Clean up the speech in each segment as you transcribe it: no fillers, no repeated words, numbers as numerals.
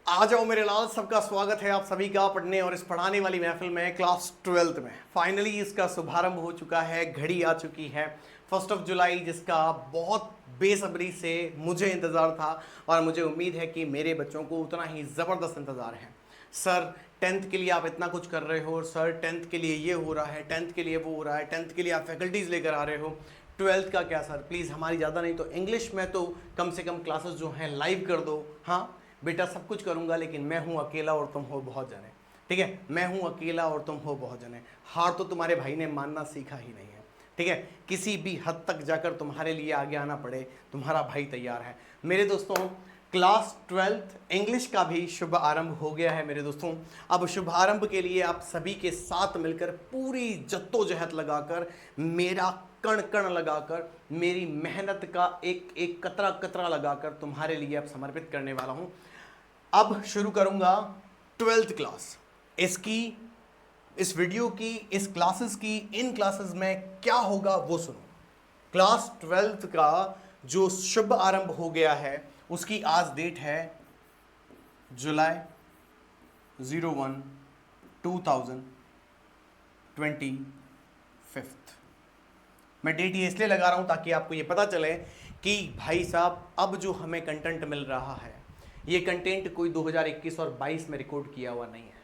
आ जाओ मेरे लाल, सबका स्वागत है आप सभी का पढ़ने और इस पढ़ाने वाली महफिल में क्लास 12th में। फाइनली इसका शुभारंभ हो चुका है, घड़ी आ चुकी है 1 जुलाई, जिसका बहुत बेसब्री से मुझे इंतज़ार था और मुझे उम्मीद है कि मेरे बच्चों को उतना ही ज़बरदस्त इंतज़ार है। सर 10th के लिए आप इतना कुछ कर रहे हो, सर 10th के लिए ये हो रहा है, 10th के लिए वो हो रहा है, 10th के लिए आप फैकल्टीज़ लेकर आ रहे हो, 12th का क्या सर, प्लीज़ हमारी ज़्यादा नहीं तो इंग्लिश में तो कम से कम क्लासेस जो हैं लाइव कर दो। हाँ बेटा सब कुछ करूंगा, लेकिन मैं हूं अकेला और तुम हो बहुत जने। ठीक है, मैं हूं अकेला और तुम हो बहुत जने। हार तो तुम्हारे भाई ने मानना सीखा ही नहीं है। ठीक है, किसी भी हद तक जाकर तुम्हारे लिए आगे आना पड़े, तुम्हारा भाई तैयार है। मेरे दोस्तों क्लास 12th इंग्लिश का भी शुभ आरंभ हो गया है मेरे दोस्तों। अब शुभारंभ के लिए आप सभी के साथ मिलकर पूरी जद्दोजहद लगाकर, मेरा कण कण लगाकर, मेरी मेहनत का एक एक कतरा कतरा लगाकर तुम्हारे लिए अब समर्पित करने वाला हूं। अब शुरू करूंगा 12th क्लास। इस वीडियो की, इस क्लासेस की, इन क्लासेस में क्या होगा वो सुनो। क्लास 12th का जो शुभ आरंभ हो गया है उसकी आज डेट है जुलाई 01 2025। मैं डेट ये इसलिए लगा रहा हूं ताकि आपको ये पता चले कि भाई साहब अब जो हमें कंटेंट मिल रहा है ये कंटेंट कोई 2021 और 22 में रिकॉर्ड किया हुआ नहीं है,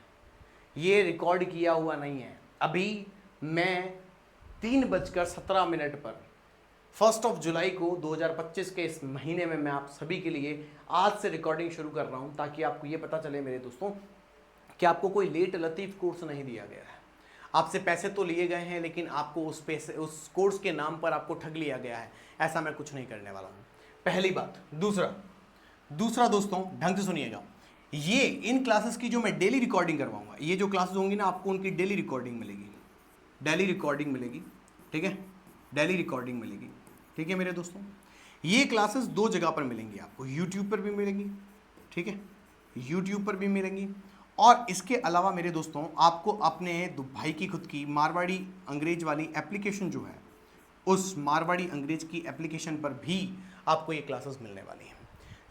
ये रिकॉर्ड किया हुआ नहीं है। अभी मैं 3:17 पर 1 जुलाई को 2025 के इस महीने में मैं आप सभी के लिए आज से रिकॉर्डिंग शुरू कर रहा हूं ताकि आपको ये पता चले मेरे दोस्तों कि आपको कोई लेट लतीफ़ कोर्स नहीं दिया गया है। आपसे पैसे तो लिए गए हैं लेकिन आपको उस कोर्स के नाम पर आपको ठग लिया गया है। ऐसा मैं कुछ नहीं करने वाला हूं, पहली बात। दूसरा दोस्तों ढंग से सुनिएगा, ये इन क्लासेस की जो मैं डेली रिकॉर्डिंग करवाऊंगा, ये जो क्लासेस होंगी ना आपको उनकी डेली रिकॉर्डिंग मिलेगी, ठीक है, डेली रिकॉर्डिंग मिलेगी। ठीक है मेरे दोस्तों, ये क्लासेस 2 जगह पर मिलेंगी आपको, यूट्यूब पर भी मिलेंगी। ठीक है, यूट्यूब पर भी मिलेंगी और इसके अलावा मेरे दोस्तों आपको अपने भाई की खुद की मारवाड़ी अंग्रेज वाली एप्लीकेशन जो है, उस मारवाड़ी अंग्रेज की एप्लीकेशन पर भी आपको ये क्लासेस मिलने वाली हैं।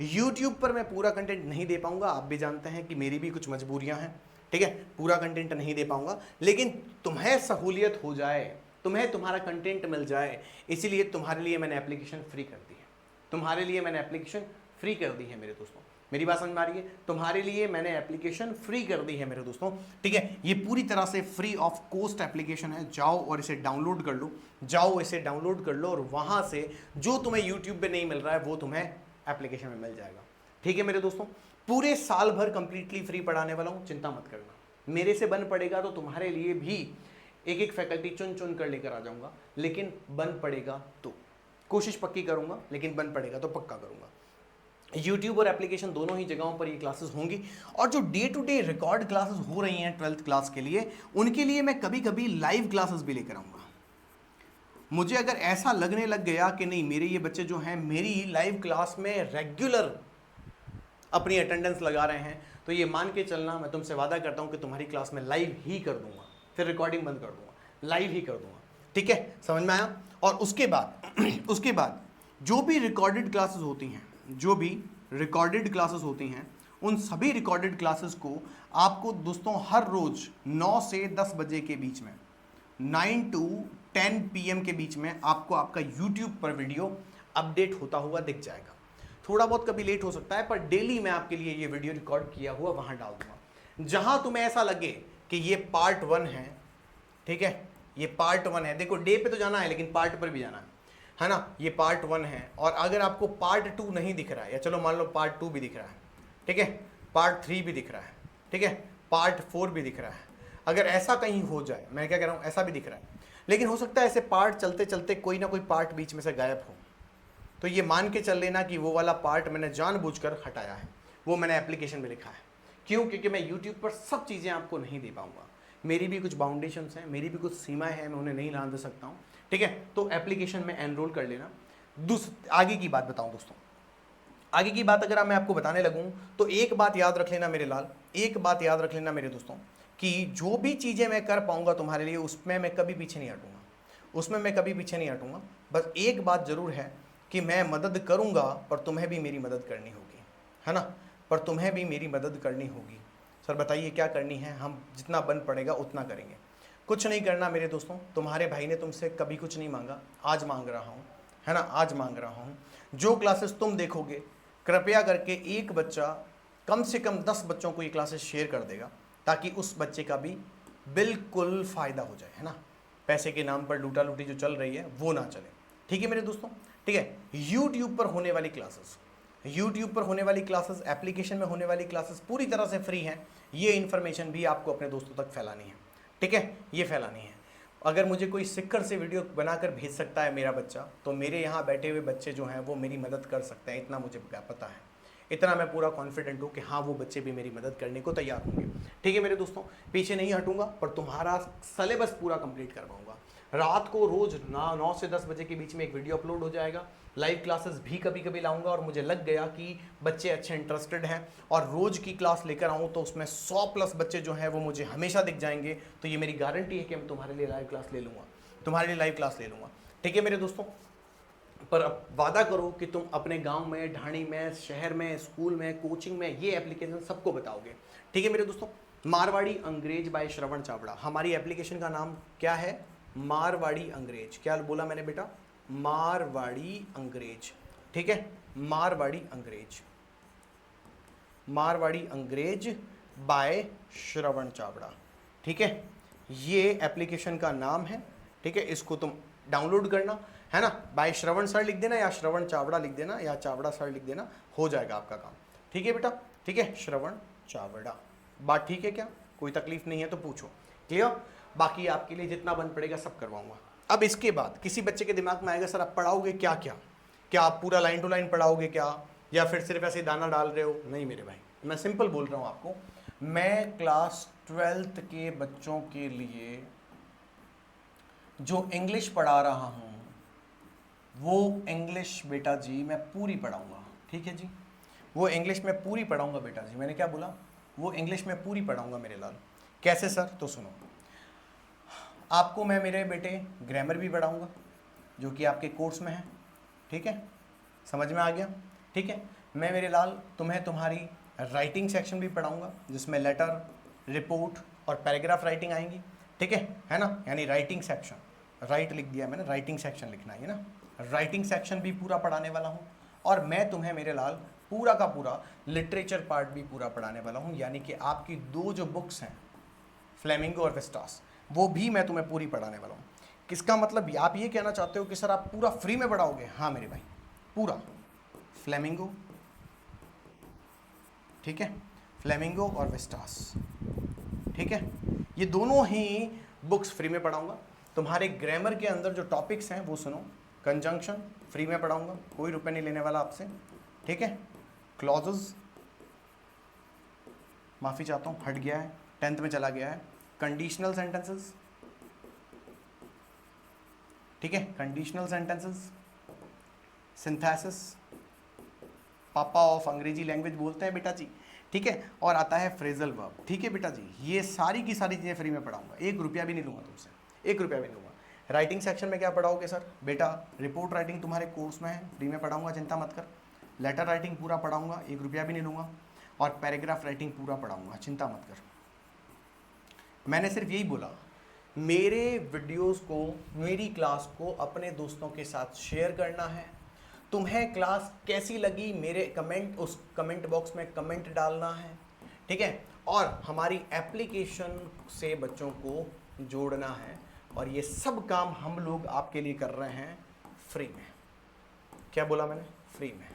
यूट्यूब पर मैं पूरा कंटेंट नहीं दे पाऊंगा, आप भी जानते हैं कि मेरी भी कुछ मजबूरियां हैं। ठीक है, पूरा कंटेंट नहीं दे पाऊंगा, लेकिन तुम्हें सहूलियत हो जाए, तुम्हें तुम्हारा कंटेंट मिल जाए, इसीलिए तुम्हारे लिए मैंने एप्लीकेशन फ्री कर दी है। तुम्हारे लिए मैंने एप्लीकेशन फ्री कर दी है मेरे दोस्तों, मेरी बात समझ में आ रही है? तुम्हारे लिए मैंने एप्लीकेशन फ्री कर दी है मेरे दोस्तों। ठीक है, ये पूरी तरह से फ्री ऑफ कॉस्ट एप्लीकेशन है, जाओ और इसे डाउनलोड कर लो, जाओ इसे डाउनलोड कर लो और वहां से जो तुम्हें यूट्यूब पे नहीं मिल रहा है वो तुम्हें एप्लीकेशन में मिल जाएगा। ठीक है मेरे दोस्तों, पूरे साल भर कंप्लीटली फ्री पढ़ाने वाला हूं, चिंता मत करना। मेरे से बन पड़ेगा तो तुम्हारे लिए भी एक एक फैकल्टी चुन चुन कर लेकर आ जाऊंगा, लेकिन बन पड़ेगा तो कोशिश पक्की करूंगा, लेकिन बन पड़ेगा तो पक्का करूंगा। यूट्यूब और एप्लीकेशन दोनों ही जगहों पर ये क्लासेस होंगी और जो day to day record classes हो रही हैं 12th क्लास के लिए, उनके लिए मैं कभी कभी लाइव क्लासेस भी लेकर आऊँगा। मुझे अगर ऐसा लगने लग गया कि नहीं मेरे ये बच्चे जो हैं मेरी लाइव क्लास में रेगुलर अपनी अटेंडेंस लगा रहे हैं, तो ये मान के चलना, मैं तुमसे वादा करता हूँ कि तुम्हारी क्लास में लाइव ही कर दूंगा, फिर रिकॉर्डिंग बंद कर दूंगा, लाइव ही कर दूंगा। ठीक है, समझ में आया? और उसके बाद जो भी रिकॉर्डेड क्लासेस होती हैं, उन सभी रिकॉर्डेड क्लासेस को आपको दोस्तों हर रोज 9 से 10 बजे के बीच में, 9 to 10 PM के बीच में आपको आपका YouTube पर वीडियो अपडेट होता हुआ दिख जाएगा। थोड़ा बहुत कभी लेट हो सकता है, पर डेली मैं आपके लिए ये वीडियो रिकॉर्ड किया हुआ वहां डाल दूंगा। जहां तुम्हें ऐसा लगे कि ये पार्ट 1 है, ठीक है, ये पार्ट 1 है, देखो डे पे तो जाना है लेकिन पार्ट पर भी जाना है ना, ये पार्ट 1 है। और अगर आपको पार्ट 2 नहीं दिख रहा है, या चलो मान लो पार्ट 2 भी दिख रहा है, ठीक है, पार्ट 3 भी दिख रहा है, ठीक है, पार्ट 4 भी दिख रहा है, अगर ऐसा कहीं हो जाए, मैं क्या कह रहा हूँ, ऐसा भी दिख रहा है, लेकिन हो सकता है ऐसे पार्ट चलते चलते कोई ना कोई पार्ट बीच में से गायब हो, तो ये मान के चल लेना कि वो वाला पार्ट मैंने जानबूझकर हटाया है, वो मैंने एप्लीकेशन में लिखा है। क्यों? क्योंकि मैं यूट्यूब पर सब चीज़ें आपको नहीं दे पाऊंगा, मेरी भी कुछ बाउंडेशंस हैं, मेरी भी कुछ सीमाएं हैं, मैं उन्हें नहीं लान दे सकता हूँ। ठीक है, तो एप्लीकेशन में एनरोल कर लेना। आगे की बात बताऊँ दोस्तों, आगे की बात अगर मैं आपको बताने लगूँ तो एक बात याद रख लेना मेरे लाल, एक बात याद रख लेना मेरे दोस्तों, कि जो भी चीज़ें मैं कर पाऊंगा तुम्हारे लिए उसमें मैं कभी पीछे नहीं हटूंगा, बस एक बात ज़रूर है कि मैं मदद करूंगा पर तुम्हें भी मेरी मदद करनी होगी, है ना? पर तुम्हें भी मेरी मदद करनी होगी। सर बताइए क्या करनी है? हम जितना बन पड़ेगा उतना करेंगे। कुछ नहीं करना मेरे दोस्तों, तुम्हारे भाई ने तुमसे कभी कुछ नहीं मांगा, आज मांग रहा हूँ, है ना, आज मांग रहा हूँ। जो क्लासेस तुम देखोगे कृपया करके एक बच्चा कम से कम 10 बच्चों को ये क्लासेस शेयर कर देगा, ताकि उस बच्चे का भी बिल्कुल फ़ायदा हो जाए, है ना। पैसे के नाम पर लूटा लूटी जो चल रही है वो ना चले, ठीक है मेरे दोस्तों। ठीक है, यूट्यूब पर होने वाली क्लासेस, यूट्यूब पर होने वाली क्लासेस, एप्लीकेशन में होने वाली क्लासेस पूरी तरह से फ्री हैं। ये इन्फॉर्मेशन भी आपको अपने दोस्तों तक फैलानी है, ठीक है, ये फैलानी है। अगर मुझे कोई सिक्कर से वीडियो बनाकर भेज सकता है मेरा बच्चा, तो मेरे यहाँ बैठे हुए बच्चे जो हैं वो मेरी मदद कर सकते हैं, इतना मुझे पता है, इतना मैं पूरा कॉन्फिडेंट हूँ कि हाँ वो बच्चे भी मेरी मदद करने को तैयार होंगे। ठीक है मेरे दोस्तों, पीछे नहीं हटूंगा, पर तुम्हारा सिलेबस पूरा कंप्लीट करवाऊंगा। रात को रोज 9 से 10 बजे के बीच में एक वीडियो अपलोड हो जाएगा। लाइव क्लासेस भी कभी कभी लाऊंगा, और मुझे लग गया कि बच्चे अच्छे इंटरेस्टेड हैं और रोज की क्लास लेकर आऊँ तो उसमें 100+ बच्चे जो हैं वो मुझे हमेशा दिख जाएंगे। तो ये मेरी गारंटी है कि मैं तुम्हारे लिए लाइव क्लास ले लूँगा, तुम्हारे लिए लाइव क्लास ले लूँगा। ठीक है मेरे दोस्तों, पर अब वादा करो कि तुम अपने गांव में, ढाणी में, शहर में, स्कूल में, कोचिंग में ये एप्लीकेशन सबको बताओगे। ठीक है मेरे दोस्तों, मारवाड़ी अंग्रेज बाय श्रवण चावड़ा, हमारी एप्लीकेशन का नाम क्या है? मारवाड़ी अंग्रेज। क्या बोला मैंने बेटा? मारवाड़ी अंग्रेज। ठीक है, मारवाड़ी अंग्रेज, मारवाड़ी अंग्रेज बाय श्रवण चावड़ा। ठीक है, ये एप्लीकेशन का नाम है। ठीक है, इसको तुम डाउनलोड करना, है ना। बाय श्रवण सर लिख देना, या श्रवण चावड़ा लिख देना, या चावड़ा सर लिख देना, हो जाएगा आपका काम। ठीक है बेटा, ठीक है, श्रवण चावड़ा। बात ठीक है क्या? कोई तकलीफ नहीं है तो पूछो। क्लियर? बाकी आपके लिए जितना बन पड़ेगा सब करवाऊंगा। अब इसके बाद किसी बच्चे के दिमाग में आएगा सर आप पढ़ाओगे क्या क्या? क्या आप पूरा लाइन टू लाइन पढ़ाओगे क्या, या फिर सिर्फ ऐसे दाना डाल रहे हो? नहीं मेरे भाई, मैं सिंपल बोल रहा हूँ आपको। मैं क्लास 12th के बच्चों के लिए जो इंग्लिश पढ़ा रहा हूँ वो इंग्लिश बेटा जी मैं पूरी पढ़ाऊँगा। ठीक है जी, वो इंग्लिश में पूरी पढ़ाऊँगा बेटा जी। मैंने क्या बोला? वो इंग्लिश में पूरी पढ़ाऊँगा मेरे लाल। कैसे सर? तो सुनो, आपको मैं मेरे बेटे ग्रामर भी पढ़ाऊँगा जो कि आपके कोर्स में है। ठीक है, समझ में आ गया? ठीक है, मैं मेरे लाल तुम्हें तुम्हारी राइटिंग सेक्शन भी पढ़ाऊँगा, जिसमें लेटर, रिपोर्ट और पैराग्राफ राइटिंग आएंगी। ठीक है ना, यानी राइटिंग सेक्शन, राइट लिख दिया मैंने, राइटिंग सेक्शन लिखना है ना। राइटिंग सेक्शन भी पूरा पढ़ाने वाला हूँ, और मैं तुम्हें मेरे लाल पूरा का पूरा लिटरेचर पार्ट भी पूरा पढ़ाने वाला हूँ। यानी कि आपकी 2 जो बुक्स हैं, फ्लेमिंगो और विस्टास, वो भी मैं तुम्हें पूरी पढ़ाने वाला हूँ। किसका मतलब, आप ये कहना चाहते हो कि सर आप पूरा फ्री में पढ़ाओगे? हाँ मेरे भाई, पूरा फ्लेमिंगो, ठीक है, फ्लेमिंगो और विस्टास। ठीक है, ये दोनों ही बुक्स फ्री में पढ़ाऊंगा। तुम्हारे ग्रामर के अंदर जो टॉपिक्स हैं वो सुनो। कंजंक्शन फ्री में पढ़ाऊंगा, कोई रुपए नहीं लेने वाला आपसे। ठीक है, क्लॉजेस, माफ़ी चाहता हूँ हट गया है, 10th में चला गया है। कंडीशनल सेंटेंसेस, ठीक है, कंडीशनल सेंटेंसेस, सिंथेसिस, पापा ऑफ अंग्रेजी लैंग्वेज बोलते हैं बेटा जी। ठीक है, और आता है फ्रेजल वर्ब। ठीक है बेटा जी, ये सारी की सारी चीज़ें फ्री में पढ़ाऊंगा, 1 रुपया भी नहीं लूँगा तुमसे, 1 रुपया भी नहीं लूँगा। राइटिंग सेक्शन में क्या पढ़ाओगे सर? बेटा रिपोर्ट राइटिंग तुम्हारे कोर्स में है, फ्री में पढ़ाऊंगा, चिंता मत कर। लेटर राइटिंग पूरा पढ़ाऊंगा, 1 रुपया भी नहीं लूँगा। और पैराग्राफ राइटिंग पूरा पढ़ाऊंगा, चिंता मत कर। मैंने सिर्फ यही बोला, मेरे वीडियोस को, मेरी क्लास को अपने दोस्तों के साथ शेयर करना है। तुम्हें क्लास कैसी लगी मेरे कमेंट, उस कमेंट बॉक्स में कमेंट डालना है। ठीक है, और हमारी एप्लीकेशन से बच्चों को जोड़ना है, और ये सब काम हम लोग आपके लिए कर रहे हैं फ्री में। क्या बोला मैंने? फ्री में।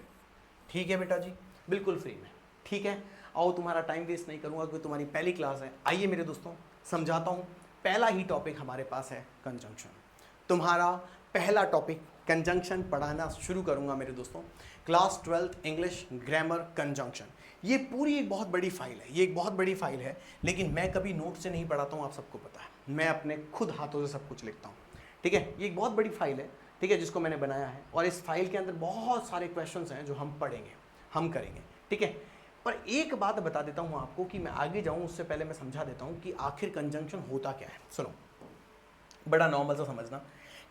ठीक है बेटा जी, बिल्कुल फ्री में। ठीक है, आओ, तुम्हारा टाइम वेस्ट नहीं करूँगा क्योंकि तुम्हारी पहली क्लास है। आइए मेरे दोस्तों, समझाता हूँ। पहला ही टॉपिक हमारे पास है कंजंक्शन। तुम्हारा पहला टॉपिक कंजंक्शन पढ़ाना शुरू करूँगा मेरे दोस्तों। Class 12th English grammar conjunction. ये पूरी एक बहुत बड़ी फाइल है, ये एक बहुत बड़ी फाइल है, लेकिन मैं कभी नोट से नहीं पढ़ाता हूँ, आप सबको पता है। मैं अपने खुद हाथों से सब कुछ लिखता हूँ। ठीक है, ये एक बहुत बड़ी फाइल है, ठीक है, जिसको मैंने बनाया है, और इस फाइल के अंदर बहुत सारे क्वेश्चंस हैं जो हम पढ़ेंगे, हम करेंगे। ठीक है, पर एक बात बता देता हूँ आपको कि मैं आगे जाऊँ उससे पहले मैं समझा देता हूँ कि आखिर कंजंक्शन होता क्या है। सुनो, बड़ा नॉर्मल सा समझना।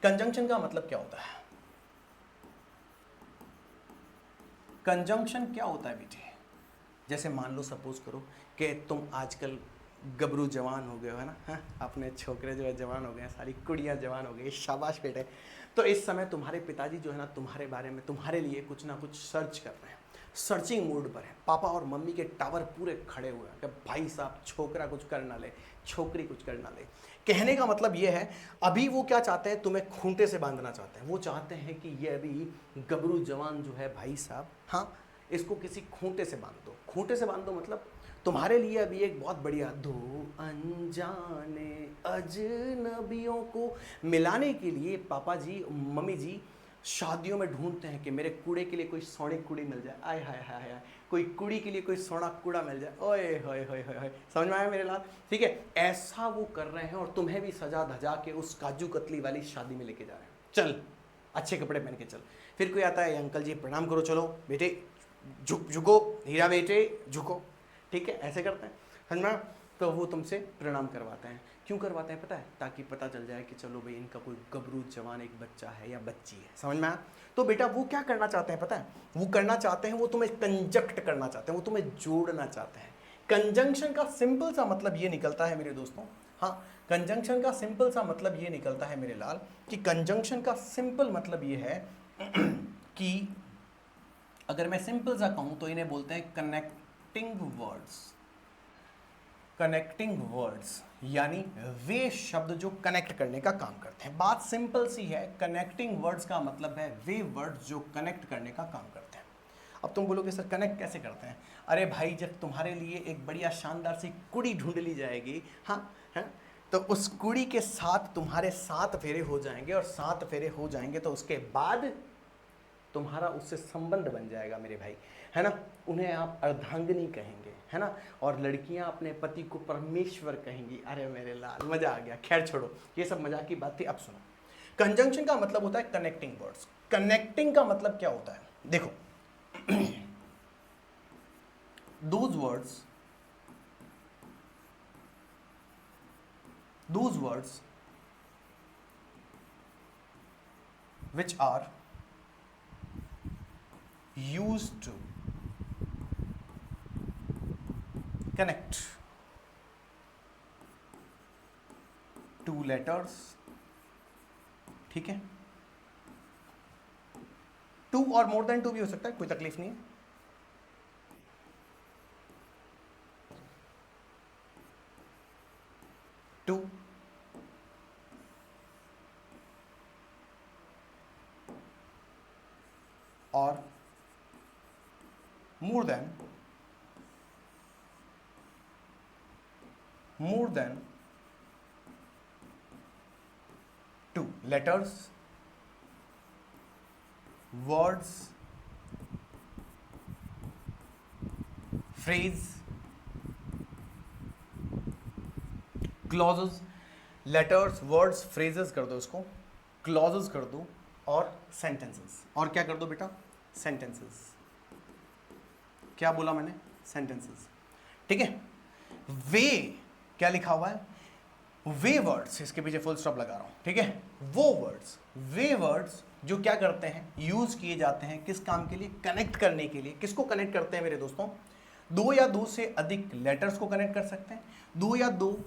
कंजंक्शन का मतलब क्या होता है? कंजंक्शन क्या होता है बेटे? जैसे मान लो सपोज करो कि तुम आजकल गबरू जवान हो गए हो, है ना, हाँ, अपने छोकरे जो है जवान हो गए हैं, सारी कुड़ियाँ जवान हो गई, शाबाश बेटे। तो इस समय तुम्हारे पिताजी जो है ना तुम्हारे बारे में, तुम्हारे लिए कुछ ना कुछ सर्च कर रहे हैं, सर्चिंग मोड पर है। पापा और मम्मी के टावर पूरे खड़े हुए हैं कि भाई साहब छोकरा कुछ कर ना ले, छोकरी कुछ कर ना ले। कहने का मतलब ये है, अभी वो क्या चाहते हैं, तुम्हें खूंटे से बांधना चाहते हैं। वो चाहते हैं कि ये अभी गबरू जवान जो है भाई साहब, हाँ, इसको किसी खूंटे से बांध दो। खूंटे से बांध दो मतलब तुम्हारे लिए अभी एक बहुत बढ़िया, दो अनजाने अजनबियों को मिलाने के लिए पापा जी मम्मी जी शादियों में ढूंढते हैं कि मेरे कूड़े के लिए कोई सोने कुड़ी मिल जाए, आय हाय हाय हाय, कोई कुड़ी के लिए कोई सोना कूड़ा मिल जाए, ओए होए होए होए, समझ में आया मेरे लाल? ठीक है, ऐसा वो कर रहे हैं और तुम्हें भी सजा धजा के उस काजू कतली वाली शादी में लेके जा रहे हैं। चल अच्छे कपड़े पहन के चल। फिर कोई आता है, अंकल जी प्रणाम करो, चलो बेटे झुको, हीरा बेटे झुको, ठीक है, ऐसे करते हैं, समझ में? तो वो तुमसे प्रणाम करवाते हैं। क्यों करवाते हैं पता है? ताकि पता चल जाए कि चलो भाई इनका कोई गबरू जवान एक बच्चा है या बच्ची है, समझ में आया? तो बेटा वो क्या करना चाहते हैं पता है? वो करना चाहते हैं, वो तुम्हें कंजक्ट करना चाहते हैं, वो तुम्हें जोड़ना चाहते हैं। कंजंक्शन का सिंपल सा मतलब ये निकलता है मेरे दोस्तों, हाँ, कंजंक्शन का सिंपल सा मतलब ये निकलता है मेरे लाल कि कंजंक्शन का सिंपल मतलब ये है कि अगर मैं सिंपल सा कहूं तो इन्हें बोलते हैं कनेक्टिंग वर्ड्स। कनेक्टिंग वर्ड्स यानी वे शब्द जो कनेक्ट करने का काम करते हैं। बात सिंपल सी है, कनेक्टिंग वर्ड्स का मतलब है वे वर्ड्स जो कनेक्ट करने का काम करते हैं। अब तुम बोलोगे सर कनेक्ट कैसे करते हैं? अरे भाई जब तुम्हारे लिए एक बढ़िया शानदार सी कुड़ी ढूंढ ली जाएगी, हाँ है, तो उस कुड़ी के साथ तुम्हारे 7 फेरे हो जाएंगे, और 7 फेरे हो जाएंगे तो उसके बाद तुम्हारा उससे संबंध बन जाएगा मेरे भाई, है ना। उन्हें आप अर्धांगिनी कहेंगे, है ना, और लड़कियां अपने पति को परमेश्वर कहेंगी। अरे मेरे लाल मजा आ गया। खैर छोड़ो, ये सब मजाक की बात थी। अब सुनो, कंजंक्शन का मतलब होता है कनेक्टिंग वर्ड्स। कनेक्टिंग का मतलब क्या होता है? देखो those words which are used to connect two letters, ठीक है, 2 और मोर देन 2 भी हो सकता है, कोई तकलीफ नहीं है। टू और more than 2 letters, words, phrase, clauses, letters, words, phrases कर दो इसको, clauses कर दो, और sentences। और क्या कर दो बेटा? sentences। क्या बोला मैंने? sentences, ठीक है। वे क्या लिखा हुआ है? वे वर्ड्स, इसके पीछे फुल स्टॉप लगा रहा हूं, ठीक है। वो वर्ड्स, वे वर्ड्स जो क्या करते हैं, यूज किए जाते हैं किस काम के लिए? कनेक्ट करने के लिए। किसको कनेक्ट करते हैं मेरे दोस्तों? 2 या 2 से अधिक लेटर्स को कनेक्ट कर सकते हैं, 2 या 2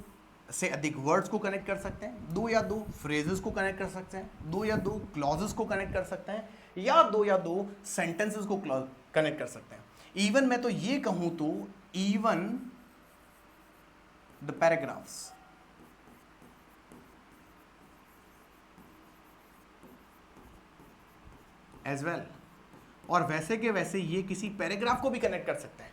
से अधिक वर्ड्स को कनेक्ट कर सकते हैं, 2 या 2 फ्रेजेस को कनेक्ट कर सकते हैं, 2 या 2 क्लॉजेस को कनेक्ट कर सकते हैं, या 2 या 2 सेंटेंसेस को कनेक्ट कर सकते हैं। इवन मैं तो ये कहूं तो even the paragraphs, as well. और वैसे के वैसे ये किसी पैराग्राफ को भी कनेक्ट कर सकते हैं।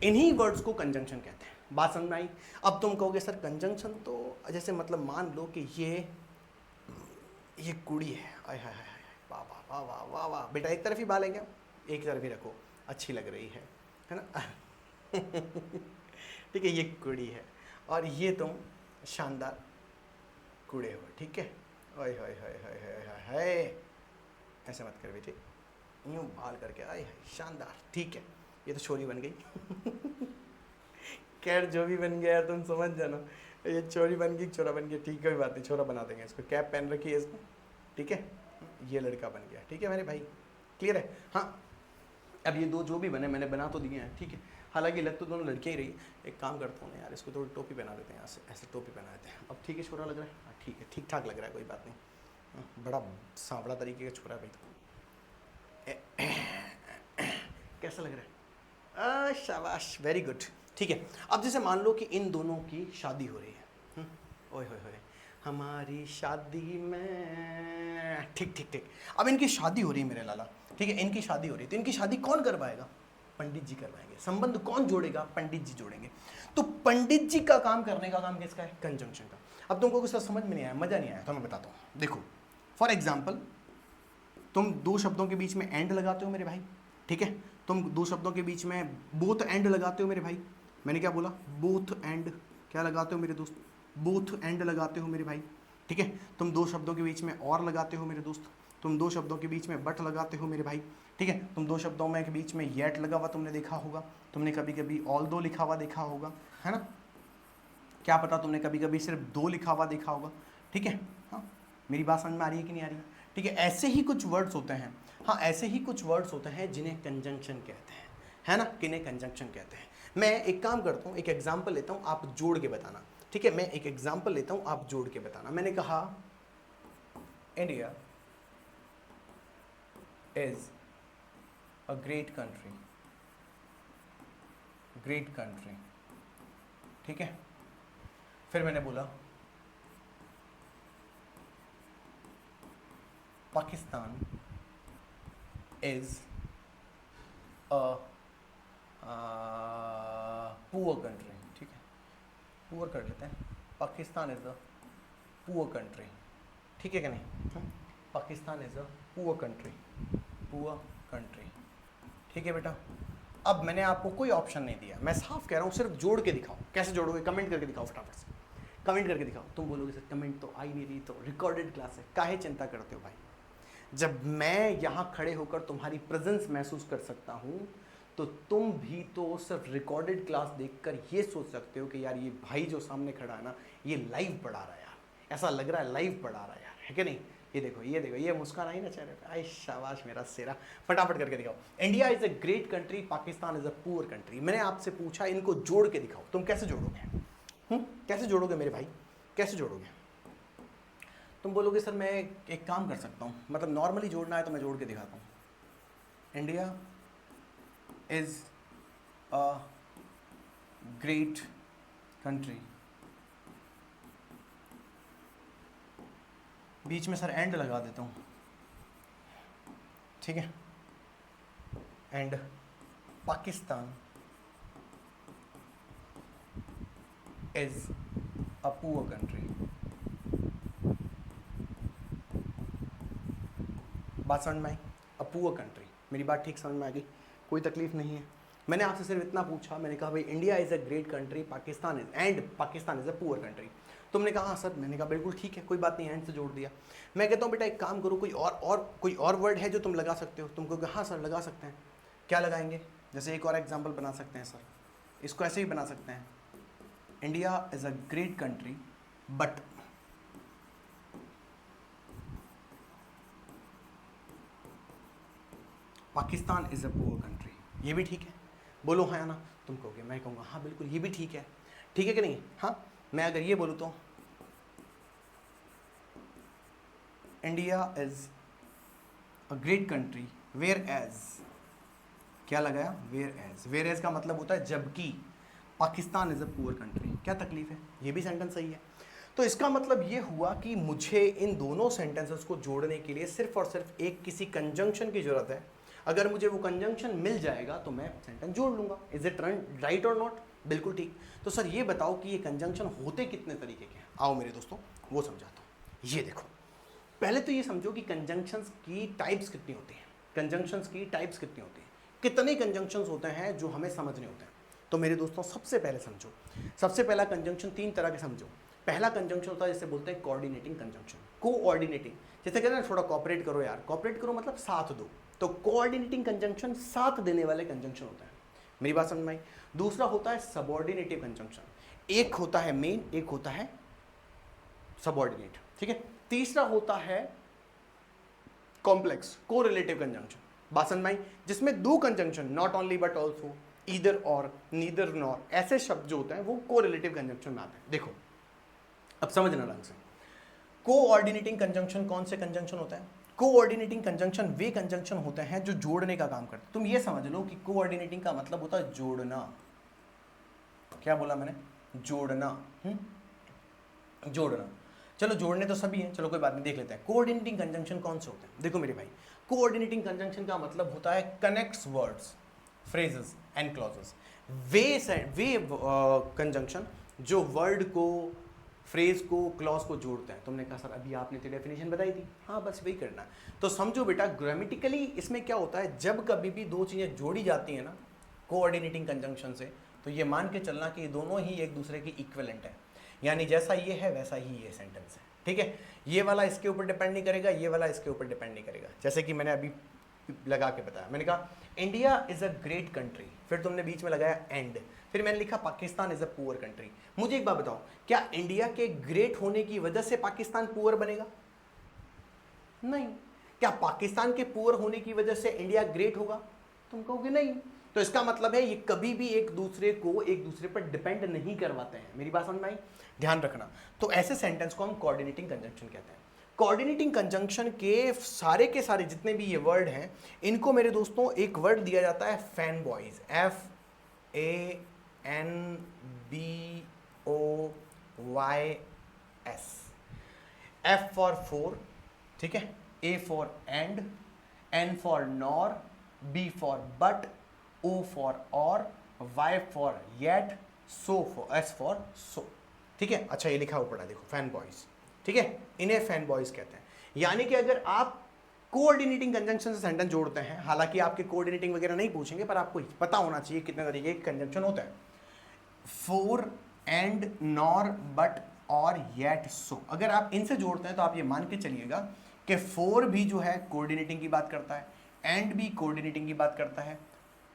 इन्हीं वर्ड्स को कंजंक्शन कहते हैं। बात समझ में आई? अब तुम कहोगे सर कंजंक्शन तो जैसे मतलब मान लो कि ये कुड़ी है, आय हाय हाय, वाह वाह वाह वाह वाह वाह, बेटा एक तरफ ही बाल है क्या? एक तरफ ही रखो, अच्छी लग रही है ना ठीक है, ये कुड़ी है और ये तुम शानदार कुड़े हो, ठीक है। ओए होए होए होए होए होए, ऐसे मत कर बेटे, यूँ बाल करके, आए हाय शानदार, ठीक है, ये तो छोरी बन गई खैर जो भी बन गया तुम समझ जाना, ये छोरी बन गई, छोरा बन गया, ठीक है, कोई बात नहीं, छोरा बना देंगे इसको। कैप पहन रखी है इसको, ठीक है, ये लड़का बन गया, ठीक है मेरे भाई, क्लियर है? हाँ अब ये दो जो भी बने मैंने बना तो दिए हैं, ठीक है। हालांकि लग तो दोनों लड़कियाँ ही रही। एक काम करता हूँ ना यार, इसको थोड़ी टोपी पहना देते हैं, यहाँ से ऐसे टोपी पहना देते हैं। अब ठीक है, छोरा लग रहा है, हाँ ठीक है, ठीक ठाक लग रहा है, कोई बात नहीं। बड़ा सांवड़ा तरीके का छोरा है भाई। तो कैसा लग रहा है? शाबाश, वेरी गुड, ठीक है। अब जैसे मान लो कि इन दोनों की शादी हो रही है, ओए होए होए, हमारी शादी में, ठीक ठीक ठीक। अब इनकी शादी हो रही है मेरे लाला, ठीक है, इनकी शादी हो रही है। तो इनकी शादी कौन करवाएगा? पंडित जी करवाएंगे। संबंध कौन जोड़ेगा? पंडित जी जोड़ेंगे। तो पंडित जी का काम करने का काम किसका है? कंजंक्शन का। अब तुमको कुछ समझ में नहीं आया, मजा नहीं आया, तो मैं बताता हूँ। देखो फॉर एग्जाम्पल, तुम दो शब्दों के बीच में एंड लगाते हो मेरे भाई, ठीक है। तुम दो शब्दों के बीच में बोथ एंड लगाते हो मेरे भाई। मैंने क्या बोला? Both and. क्या लगाते हो मेरे दोस्त? बोथ एंड लगाते हो मेरे भाई, ठीक है। तुम दो शब्दों के बीच में और लगाते हो मेरे दोस्त। तुम दो शब्दों के बीच में बट लगाते हो मेरे भाई, ठीक है। तुम दो शब्दों में के बीच में येट लगा हुआ तुमने देखा होगा। तुमने कभी कभी ऑल दो लिखा हुआ देखा होगा, है ना। क्या पता तुमने कभी कभी सिर्फ दो लिखा हुआ देखा होगा, ठीक है। हाँ, मेरी बात समझ में आ रही है कि नहीं आ रही है? ठीक है, ऐसे ही कुछ वर्ड्स होते हैं, हाँ ऐसे ही कुछ वर्ड्स होते हैं जिन्हें कंजंक्शन कहते हैं, है ना, किन्हें कंजंक्शन कहते हैं। मैं एक काम करता हूँ, एक एग्जाम्पल लेता हूँ, आप जोड़ के बताना, ठीक है। मैं एक एग्जाम्पल लेता हूँ, आप जोड़ के बताना। मैंने कहा India is a great country, great country, ठीक है। फिर मैंने बोला Pakistan is a poor country, ठीक है, पुअर कर लेते हैं। Pakistan is a poor country, ठीक है कि नहीं? Pakistan is a poor country, poor country, ठीक है बेटा। अब मैंने आपको कोई ऑप्शन नहीं दिया, मैं साफ कह रहा हूँ, सिर्फ जोड़ के दिखाओ। कैसे जोड़ोगे? कमेंट करके दिखाओ, फटाफट से कमेंट करके दिखाओ। तुम बोलोगे सर कमेंट तो आई नहीं रही, तो रिकॉर्डेड क्लास है, काहे चिंता करते हो भाई? जब मैं यहाँ खड़े होकर तुम्हारी प्रेजेंस महसूस कर सकता हूँ, तो तुम भी तो सिर्फ रिकॉर्डेड क्लास देखकर ये सोच सकते हो कि यार ये भाई जो सामने खड़ा है ना, ये लाइव पढ़ा रहा है यार, ऐसा लग रहा है लाइव पढ़ा रहा है यार, है कि नहीं? ये देखो, ये देखो, ये मुस्कान आई ना चेहरे पे, आई शाबाश मेरा सेरा। फटाफट करके दिखाओ। India is a great country, Pakistan is a poor country. मैंने आपसे पूछा इनको जोड़ के दिखाओ, तुम कैसे जोड़ोगे? कैसे जोड़ोगे मेरे भाई, कैसे जोड़ोगे? तुम बोलोगे सर मैं एक काम कर सकता हूँ, मतलब नॉर्मली जोड़ना है तो मैं जोड़ के दिखाता हूँ। India is a great country, बीच में सर एंड लगा देता हूँ, ठीक है। And Pakistan is a poor country. बात समझ में आई? अ पुअर कंट्री, मेरी बात ठीक समझ में आ गई? कोई तकलीफ नहीं है। मैंने आपसे सिर्फ इतना पूछा, मैंने कहा भाई India is a great country, Pakistan is a poor country. तुमने कहा हाँ सर, मैंने कहा बिल्कुल ठीक है, कोई बात नहीं, एंड से जोड़ दिया। मैं कहता हूँ बेटा एक काम करो, कोई और वर्ड है जो तुम लगा सकते हो? तुम कहोगे हाँ सर लगा सकते हैं। क्या लगाएंगे? जैसे एक और एग्जाम्पल बना सकते हैं सर, इसको ऐसे ही बना सकते हैं, India is a great country but Pakistan is a poor country. ये भी ठीक है, बोलो हाँ या ना? तुम कहोगे, मैं कहूँगा हाँ बिल्कुल ये भी ठीक है, ठीक है कि नहीं? हाँ, मैं अगर ये बोलूँ तो India is a great country whereas, क्या लगाया? Where as. वेयर एज का मतलब होता है जबकि Pakistan is a poor country. क्या तकलीफ है? ये भी सेंटेंस सही है। तो इसका मतलब ये हुआ कि मुझे इन दोनों सेंटेंसेस को जोड़ने के लिए सिर्फ और सिर्फ एक किसी कंजंक्शन की जरूरत है। अगर मुझे वो कंजंक्शन मिल जाएगा तो मैं सेंटेंस जोड़ लूंगा। इज इट राइट और नॉट? बिल्कुल ठीक। तो सर ये बताओ कि ये कंजंक्शन होते कितने तरीके के हैं? आओ मेरे दोस्तों वो समझाता हूँ। ये देखो, पहले तो ये समझो कि कंजंक्शंस की टाइप्स कितनी होती हैं। कंजंक्शंस की टाइप्स कितनी होती हैं, कितने कंजंक्शंस होते हैं जो हमें समझने होते हैं। तो मेरे दोस्तों सबसे पहले समझो, सबसे पहला कंजंक्शन तीन तरह के समझो। पहला कंजंक्शन होता है जिसे बोलते हैं कोऑर्डिनेटिंग कंजंक्शन, कोऑर्डिनेटिंग। जैसे कहते हैं थोड़ा कोऑपरेट करो यार, कोऑपरेट करो मतलब साथ दो। तो कोऑर्डिनेटिंग कंजंक्शन साथ देने वाले कंजंक्शन होते हैं। मेरी बात समझ में आई? दूसरा होता है सबऑर्डिनेटिव कंजंक्शन, एक होता है मेन, एक होता है सबऑर्डिनेट, ठीक है। तीसरा होता है कॉम्प्लेक्स कोरिलेटिव कंजंक्शन, बात समझ में आई? जिसमें दो conjunction, not only but also, either और, नीदर नॉर, ऐसे शब्द जो होते हैं वो कोरिलेटिव कंजंक्शन में आते हैं। देखो अब समझना ढंग से, कोऑर्डिनेटिंग कंजंक्शन कौन से कंजंक्शन होता है? कोऑर्डिनेटिंग कंजंक्शन वे कंजंक्शन होते हैं जो जोड़ने का काम करते हैं। तुम ये समझ लो कि कोऑर्डिनेटिंग का मतलब होता है जोड़ना। क्या बोला मैंने? जोड़ना। जोड़ना। चलो जोड़ने तो सभी हैं, चलो कोई बात नहीं, देख लेते हैं कोऑर्डिनेटिंग कंजंक्शन कौन से होते हैं। देखो मेरे भाई, कोऑर्डिनेटिंग कंजंक्शन का मतलब होता है connects words, phrases and clauses. Way conjunction जो वर्ड को, फ्रेज को, क्लॉज को जोड़ते हैं। तुमने कहा सर अभी आपने तो डेफिनेशन बताई थी। हाँ बस वही करना है। तो समझो बेटा, ग्रामेटिकली इसमें क्या होता है, जब कभी भी दो चीज़ें जोड़ी जाती हैं ना कोऑर्डिनेटिंग कंजंक्शन से, तो ये मान के चलना कि ये दोनों ही एक दूसरे की इक्विवेलेंट है, यानी जैसा ये है वैसा ही ये सेंटेंस है। ठीक है, ये वाला इसके ऊपर डिपेंड नहीं करेगा, ये वाला इसके ऊपर डिपेंड नहीं करेगा। जैसे कि मैंने अभी लगा के बताया, मैंने कहा India is a great country, फिर तुमने बीच में लगाया एंड, फिर मैंने लिखा Pakistan is a poor country. मुझे एक बात बताओ, क्या इंडिया के ग्रेट होने की वजह से पाकिस्तान पुअर बनेगा? नहीं। क्या पाकिस्तान के पुअर होने की वजह से इंडिया ग्रेट होगा? तुम कहोगे नहीं। तो इसका मतलब है ये कभी भी एक दूसरे को एक दूसरे पर डिपेंड नहीं करवाते हैं। मेरी बात समझ में आई? ध्यान रखना। तो ऐसे सेंटेंस को हम कोऑर्डिनेटिंग कंजंक्शन कहते हैं। कोऑर्डिनेटिंग कंजंक्शन के सारे जितने भी ये वर्ड हैं, इनको मेरे दोस्तों एक वर्ड दिया जाता है fan boys, FANBOYS। F for four, ठीक है, A for and, N for nor, B for but, O for और, Y for yet, S for so. ठीक है, अच्छा ये लिखा हुआ पड़ा देखो, फैन बॉयज। ठीक है, इन्हें फैन बॉयज कहते हैं। यानी कि अगर आप कोऑर्डिनेटिंग कंजंक्शन से सेंटेंस जोड़ते हैं, हालांकि आपके कोऑर्डिनेटिंग वगैरह नहीं पूछेंगे, पर आपको पता होना चाहिए कितने तरीके के कंजंक्शन होता है। फोर, एंड, नॉर, बट और येट, सो, अगर आप इनसे जोड़ते हैं तो आप ये मान के चलिएगा कि फोर भी जो है कोऑर्डिनेटिंग की बात करता है, एंड भी कोऑर्डिनेटिंग की बात करता है,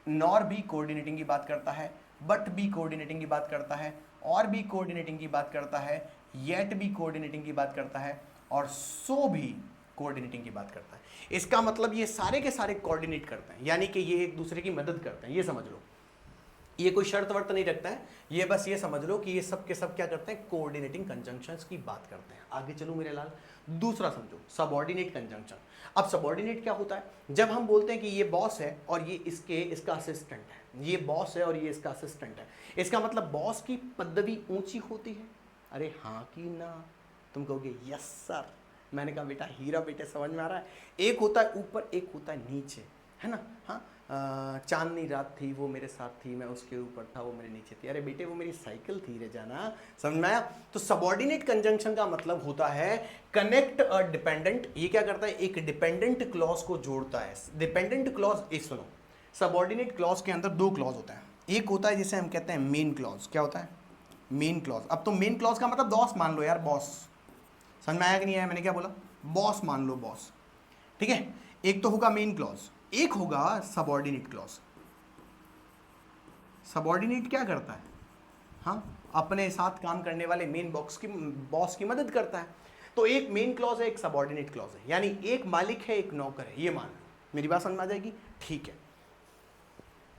नॉर भी कोऑर्डिनेटिंग की बात करता है, बट भी कोऑर्डिनेटिंग की बात करता है, और भी कोऑर्डिनेटिंग की बात करता है, येट भी कोऑर्डिनेटिंग की बात करता है, और सो भी कोऑर्डिनेटिंग की बात करता है। इसका मतलब ये सारे के सारे कोऑर्डिनेट करते हैं, यानी कि ये एक दूसरे की मदद करते हैं। ये समझ लो, ये कोई शर्त वर्त नहीं रखता है, ये बस ये समझ लो कि ये सब के सब क्या करते हैं, कोऑर्डिनेटिंग कंजंक्शंस की बात करते हैं। आगे चलो मेरे लाल, दूसरा समझो, सबऑर्डिनेट कंजंक्शन। अब सबऑर्डिनेट क्या होता है? जब हम बोलते हैं कि ये बॉस है और ये इसका असिस्टेंट है, ये बॉस है और ये इसका असिस्टेंट है, इसका मतलब बॉस की पदवी ऊंची होती है। अरे हाँ कि ना? तुम कहोगे यस सर। मैंने कहा बेटा हीरा बेटे समझ में आ रहा है। एक होता है ऊपर, एक होता है नीचे, है ना? हाँ, चांदनी रात थी वो मेरे साथ थी, मैं उसके ऊपर था वो मेरे नीचे थी। अरे बेटे वो मेरी साइकिल थी रे जाना, समझ में आया? तो सबऑर्डिनेट कंजंक्शन का मतलब होता है कनेक्ट अ डिपेंडेंट। ये क्या करता है? एक डिपेंडेंट क्लॉज को जोड़ता है। डिपेंडेंट क्लॉज, एक सुनो, सबऑर्डिनेट क्लॉज के अंदर दो क्लॉज होता है। एक होता है जिसे हम कहते हैं मेन क्लॉज। क्या होता है? Main clause. अब तो मेन क्लॉज का मतलब बॉस मान लो यार, बॉस। समझ में आया कि नहीं आया? मैंने क्या बोला? बॉस मान लो, बॉस। ठीक है, एक तो होगा मेन क्लॉज, एक होगा सबऑर्डिनेट क्लॉज। सबऑर्डिनेट क्या करता है? हाँ, अपने साथ काम करने वाले मेन बॉस की मदद करता है। तो एक मेन क्लॉज है, एक सबऑर्डिनेट क्लॉज है, यानी एक मालिक है एक नौकर है, ये मान लो। मेरी बात समझ में आ जाएगी? ठीक है।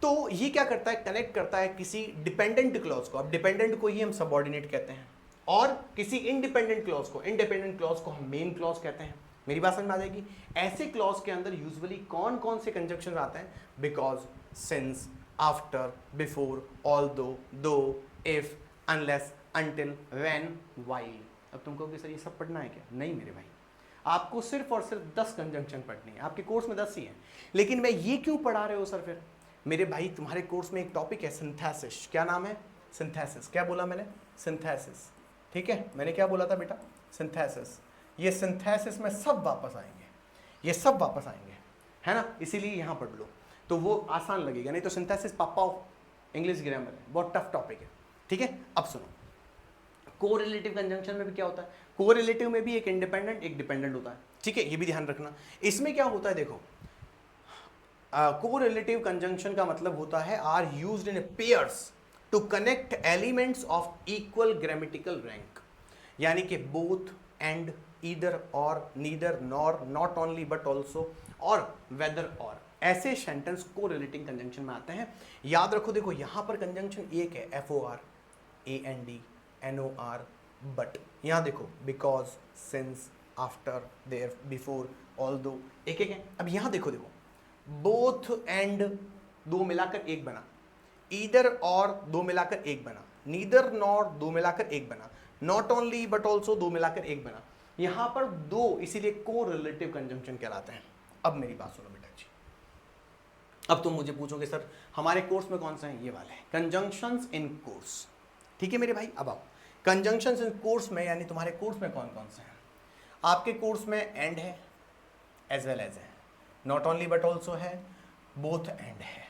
तो ये क्या करता है? कनेक्ट करता है किसी डिपेंडेंट क्लॉज को। अब डिपेंडेंट को ही हम सबऑर्डिनेट कहते हैं, और किसी इंडिपेंडेंट क्लॉज को हम मेन क्लॉज कहते हैं। मेरी बात समझ में आ जाएगी? ऐसे क्लॉज के अंदर यूजुअली कौन कौन से कंजंक्शन आते हैं? Because, since, after, before, although, though, if, unless, until, when, while. अब तुम कहोगे सर ये सब पढ़ना है क्या? नहीं मेरे भाई, आपको सिर्फ और सिर्फ 10 कंजंक्शन पढ़नी है। आपके कोर्स में 10 ही हैं, लेकिन मैं ये क्यों पढ़ा रहे हो सर फिर? मेरे भाई तुम्हारे कोर्स में एक टॉपिक है सिंथेसिस। क्या नाम है? सिंथेसिस। क्या बोला मैंने? सिंथेसिस। ठीक है, मैंने क्या बोला था बेटा? सिंथेसिस। ये सिंथेसिस में सब वापस आएंगे, ये सब वापस आएंगे, है ना? इसीलिए यहाँ पढ़ लो तो वो आसान लगेगा, नहीं तो सिंथेसिस पापा ऑफ इंग्लिश ग्रामर है, बहुत टफ टॉपिक है। ठीक है, अब सुनो, कोरिलेटिव कंजंक्शन में भी क्या होता है? कोरिलेटिव में भी एक इंडिपेंडेंट एक डिपेंडेंट होता है। ठीक है, ये भी ध्यान रखना। इसमें क्या होता है देखो, कोरिलेटिव कंजंक्शन का मतलब होता है are used in pairs to connect elements of equal grammatical rank, यानी कि बोथ, एंड, ईदर और, neither, nor, not only but also, और वेदर और। ऐसे सेंटेंस को रिलेटिंग कंजंक्शन में आते हैं। याद रखो, देखो यहां पर कंजंक्शन एक है, FOR, AND, NOR, बट। यहां देखो because, since, after, there, before, although, एक एक है। अब यहां देखो, बोथ एंड दो मिलाकर एक बना, ईदर और दो मिलाकर एक बना, नीदर नॉर दो मिलाकर एक बना, नॉट ओनली बट ऑल्सो दो मिलाकर एक बना। यहां पर दो, इसीलिए को रिलेटिव कंजंक्शन कहलाते हैं। अब मेरी बात सुनो बेटा जी, अब तुम मुझे पूछोगे सर हमारे कोर्स में कौन सा है, ये वाले हैं कंजंक्शंस इन कोर्स। ठीक है मेरे भाई, अब आओ कंजंक्शंस इन कोर्स में, यानी तुम्हारे कोर्स में कौन कौन से हैं। आपके कोर्स में एंड है, एज वेल एज है, नॉट ओनली बट ऑल्सो है, बोथ एंड है,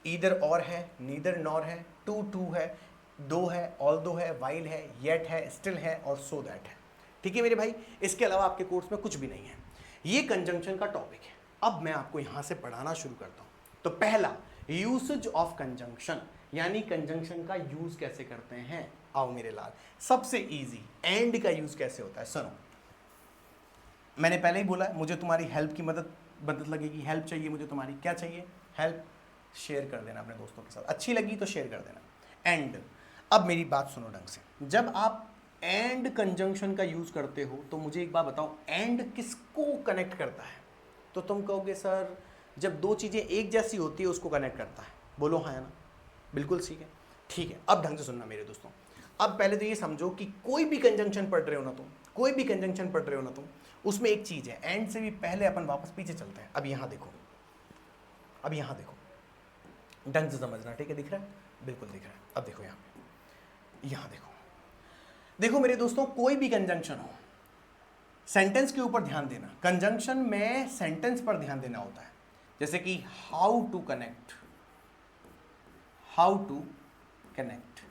ईदर और है, नीदर नॉर है, टू टू है, दो है, ऑल्दो है, वाइल है, येट है, स्टिल है और सो दैट है। ठीक है मेरे भाई, इसके अलावा आपके कोर्स में कुछ भी नहीं है। ये कंजंक्शन का टॉपिक है। अब मैं आपको यहां से पढ़ाना शुरू करता हूं। तो पहला, यूसेज ऑफ कंजंक्शन, यानी कंजंक्शन का यूज कैसे करते हैं। आओ मेरे लाल, सबसे इजी एंड का यूज कैसे होता है। सुनो, मैंने पहले ही बोला है, मुझे तुम्हारी हेल्प की मदद लगेगी। हेल्प चाहिए मुझे तुम्हारी, क्या चाहिए, हेल्प। शेयर कर देना अपने दोस्तों के साथ, अच्छी लगी तो शेयर कर देना। एंड, अब मेरी बात सुनो ढंग से, जब आप एंड कंजंक्शन का यूज करते हो तो मुझे एक बात बताओ, एंड किसको कनेक्ट करता है। तो तुम कहोगे सर जब दो चीजें एक जैसी होती है उसको कनेक्ट करता है। बोलो हाँ या ना, बिल्कुल ठीक है। ठीक है, अब ढंग से सुनना मेरे दोस्तों। अब पहले तो ये समझो कि कोई भी कंजंक्शन पढ़ रहे हो ना तुम, कोई भी कंजंक्शन पढ़ रहे हो ना तुम, उसमें एक चीज है, एंड से भी पहले अपन वापस पीछे चलते हैं। अब यहां देखो, अब यहां देखो, ढंग से समझना, ठीक है, दिख रहा है, बिल्कुल दिख रहा है। अब देखो यहां देखो, देखो मेरे दोस्तों, कोई भी कंजंक्शन हो, सेंटेंस के ऊपर ध्यान देना। कंजंक्शन में सेंटेंस पर ध्यान देना होता है। जैसे कि how to connect, how to connect,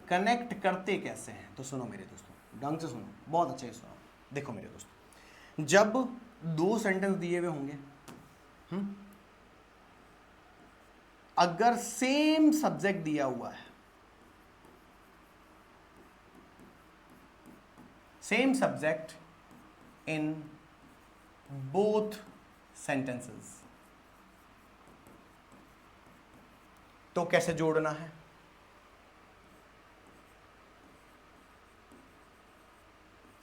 connect करते कैसे हैं। तो सुनो मेरे दोस्तों, ढंग से सुनो, बहुत अच्छे से सुनो। देखो मेरे दोस्तों, जब दो सेंटेंस दिए हुए होंगे, अगर सेम सब्जेक्ट दिया हुआ है, same subject in both sentences, तो कैसे जोड़ना है।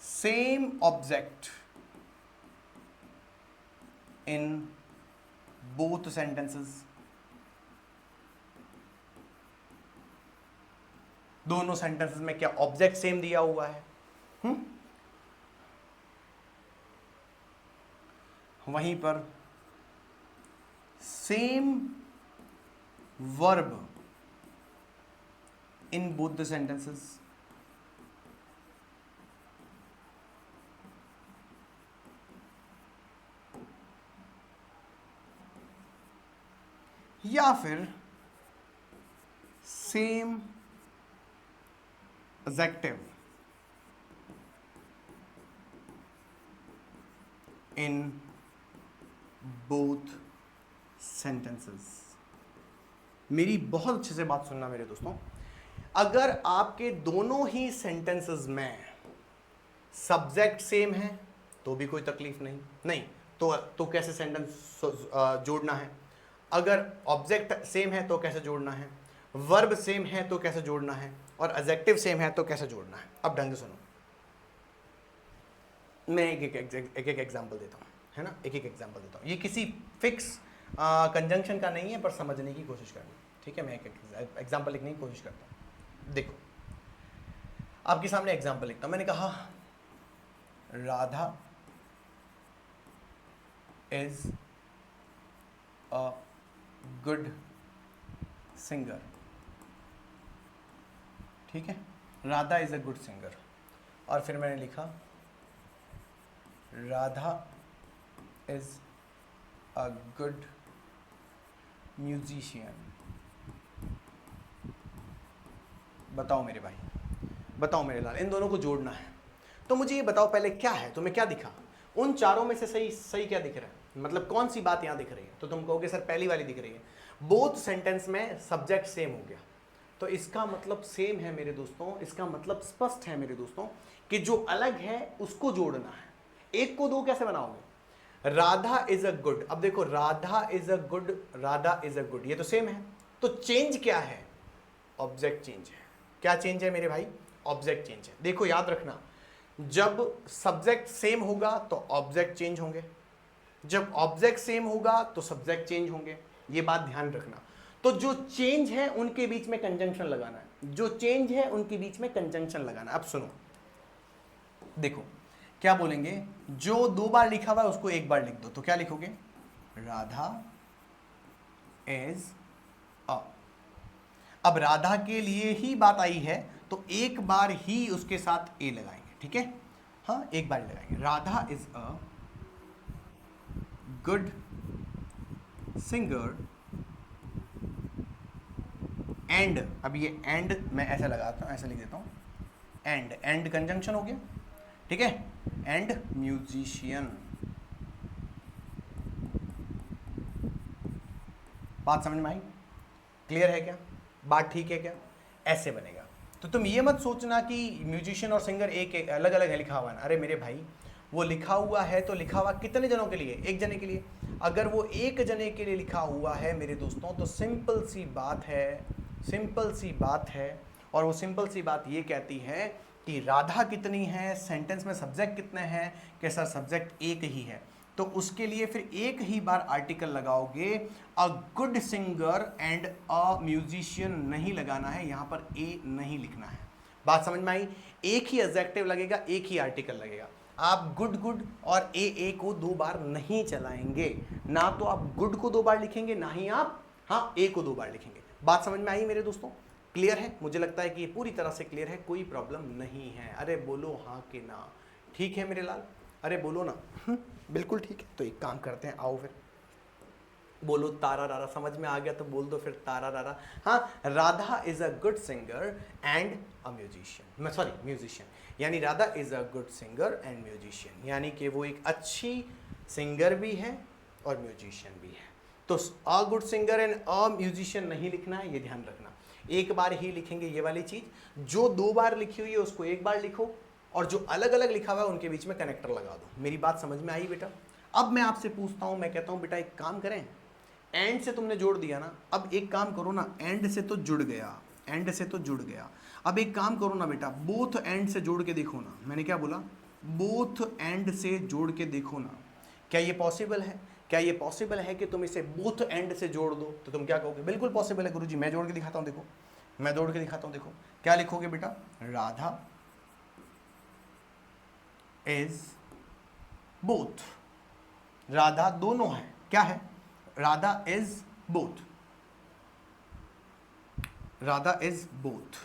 Same object in both sentences, दोनों सेंटेंसेस में क्या ऑब्जेक्ट सेम दिया हुआ है। वहीं पर same verb in both the sentences, या फिर same adjective in both sentences. मेरी बहुत अच्छे से बात सुनना मेरे दोस्तों, अगर आपके दोनों ही सेंटेंसेस में सब्जेक्ट सेम है तो भी कोई तकलीफ नहीं तो कैसे सेंटेंस जोड़ना है। अगर ऑब्जेक्ट सेम है तो कैसे जोड़ना है, वर्ब सेम है तो कैसे जोड़ना है, और एडजेक्टिव सेम है तो कैसे जोड़ना है। अब ढंग से सुनो, मैं एक एक एग्जांपल देता हूँ, है ना, एक एक एग्जांपल देता हूँ। ये किसी फिक्स कंजंक्शन का नहीं है, पर समझने की कोशिश करनी, ठीक है। मैं एक एग्जांपल लिखने की कोशिश करता हूँ। देखो, आपके सामने एग्जांपल लिखता हूँ। मैंने कहा Radha is a good singer, ठीक है, Radha is a good singer. और फिर मैंने लिखा Radha is a good musician. बताओ मेरे भाई, बताओ मेरे लाल, इन दोनों को जोड़ना है। तो मुझे ये बताओ पहले क्या है, तुम्हें क्या दिखा, उन चारों में से सही क्या दिख रहा है, मतलब कौन सी बात यहां दिख रही है। तो तुम कहोगे सर पहली वाली दिख रही है, बोथ सेंटेंस में सब्जेक्ट सेम हो गया। तो इसका मतलब सेम है मेरे दोस्तों, इसका मतलब स्पष्ट है मेरे दोस्तों कि जो अलग है उसको जोड़ना है। एक को दो कैसे बनाओगे, राधा इज अ गुड, अब देखो Radha is a good, Radha is a good, ये तो सेम है, तो चेंज क्या है, ऑब्जेक्ट चेंज है। क्या चेंज है मेरे भाई, ऑब्जेक्ट चेंज है। देखो याद रखना, जब सब्जेक्ट सेम होगा तो ऑब्जेक्ट चेंज होंगे, जब ऑब्जेक्ट सेम होगा तो सब्जेक्ट चेंज होंगे, ये बात ध्यान रखना। तो जो चेंज है उनके बीच में कंजंक्शन लगाना है, जो चेंज है उनके बीच में कंजंक्शन लगाना है। अब सुनो, देखो क्या बोलेंगे, जो 2 बार लिखा हुआ है उसको 1 बार लिख दो, तो क्या लिखोगे, राधा इज अ। अब राधा के लिए ही बात आई है तो 1 बार ही उसके साथ ए लगाएंगे, ठीक है, हाँ 1 बार लगाएंगे, Radha is a good singer and, अब ये एंड मैं ऐसा लगाता हूं, ऐसा लिख देता हूं, एंड, एंड कंजंक्शन हो गया, ठीक है, एंड म्यूजिशियन। बात समझ में आई, क्लियर है क्या, बात ठीक है क्या, ऐसे बनेगा। तो तुम ये मत सोचना कि म्यूजिशियन और सिंगर एक अलग अलग है लिखा हुआ है, अरे मेरे भाई वो लिखा हुआ है तो लिखा हुआ कितने जनों के लिए, 1 जने के लिए। अगर वो 1 जने के लिए लिखा हुआ है मेरे दोस्तों तो सिंपल सी बात है, सिंपल सी बात है, और वो सिंपल सी बात ये कहती है कि राधा कितनी है, सेंटेंस में सब्जेक्ट कितने हैं, कि सर सब्जेक्ट एक ही है, तो उसके लिए फिर 1 ही बार आर्टिकल लगाओगे, अ good singer and a musician नहीं लगाना है, यहां पर ए नहीं लिखना है। बात समझ में आई, एक ही एडजेक्टिव लगेगा, एक ही आर्टिकल लगेगा। आप गुड गुड और ए को 2 बार नहीं चलाएंगे, ना तो आप गुड को 2 बार लिखेंगे, ना ही आप हाँ ए को 2 बार लिखेंगे। बात समझ में आई मेरे दोस्तों, क्लियर है, मुझे लगता है कि ये पूरी तरह से क्लियर है, कोई प्रॉब्लम नहीं है। अरे बोलो हाँ कि ना, ठीक है मेरे लाल, अरे बोलो ना, बिल्कुल ठीक है। तो एक काम करते हैं, आओ फिर बोलो तारा रारा, समझ में आ गया तो बोल दो फिर तारा रारा। हाँ, Radha is a good singer and a musician, sorry musician, यानी Radha is a good singer and musician, यानी कि वो एक अच्छी सिंगर भी है और म्यूजिशियन भी है। तो अ good singer and a musician नहीं लिखना है, ये ध्यान रखना, 1 बार ही लिखेंगे ये वाली चीज। जो 2 बार लिखी हुई है उसको 1 बार लिखो, और जो अलग अलग लिखा हुआ है उनके बीच में कनेक्टर लगा दो। मेरी बात समझ में आई बेटा। अब मैं आपसे पूछता हूं, मैं कहता हूं बेटा एक काम करें, एंड से तुमने जोड़ दिया ना, अब एक काम करो ना, एंड से तो जुड़ गया, एंड से तो जुड़ गया, अब एक काम करो ना बेटा, बोथ एंड से जोड़ के देखो ना। मैंने क्या बोला, बोथ एंड से जोड़ के देखो ना, क्या ये पॉसिबल है, क्या ये पॉसिबल है कि तुम इसे बोथ एंड से जोड़ दो, तो तुम क्या कहोगे, बिल्कुल पॉसिबल है गुरुजी, मैं जोड़ के दिखाता हूं, देखो मैं जोड़ के दिखाता हूं, देखो क्या लिखोगे बेटा, राधा इज बोथ, राधा दोनों है, क्या है, Radha is both, Radha is both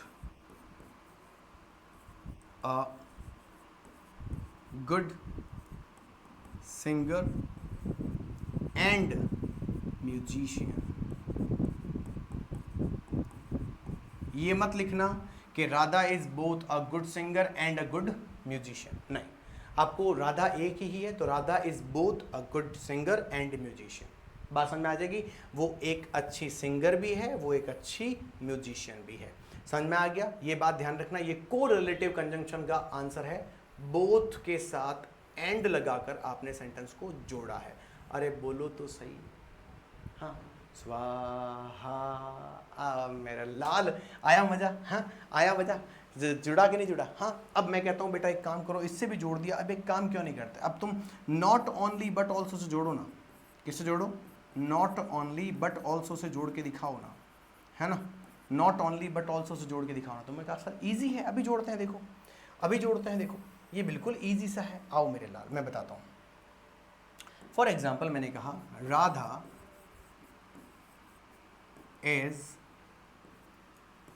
a good singer and musician. ये मत लिखना कि Radha is both a good singer and a good musician, नहीं, आपको राधा एक ही है तो Radha is both a good singer and musician. बात समझ में आ जाएगी, वो एक अच्छी सिंगर भी है, वो एक अच्छी म्यूजिशियन भी है। समझ में आ गया, ये बात ध्यान रखना, ये को रिलेटिव कंजंक्शन का आंसर है, बोथ के साथ एंड लगाकर आपने सेंटेंस को जोड़ा है। अरे बोलो तो सही, हाँ स्वाहा, मेरा लाल, आया मजा, हाँ आया मजा, जुड़ा कि नहीं जुड़ा, हाँ। अब मैं कहता हूँ बेटा एक काम करो, इससे भी जोड़ दिया, अब एक काम क्यों नहीं करते, अब तुम not only but also say जोड़ो ना, किससे जोड़ो, not only but also say जोड़ के दिखाओ ना, है ना, not only but also say जोड़ के दिखाओ ना। तो मैं कहा सर ईजी है, अभी जोड़ते हैं, देखो अभी जोड़ते हैं, देखो ये बिल्कुल ईजी सा है, आओ मेरे लाल मैं बताता हूँ। फॉर एग्जाम्पल मैंने कहा Radha is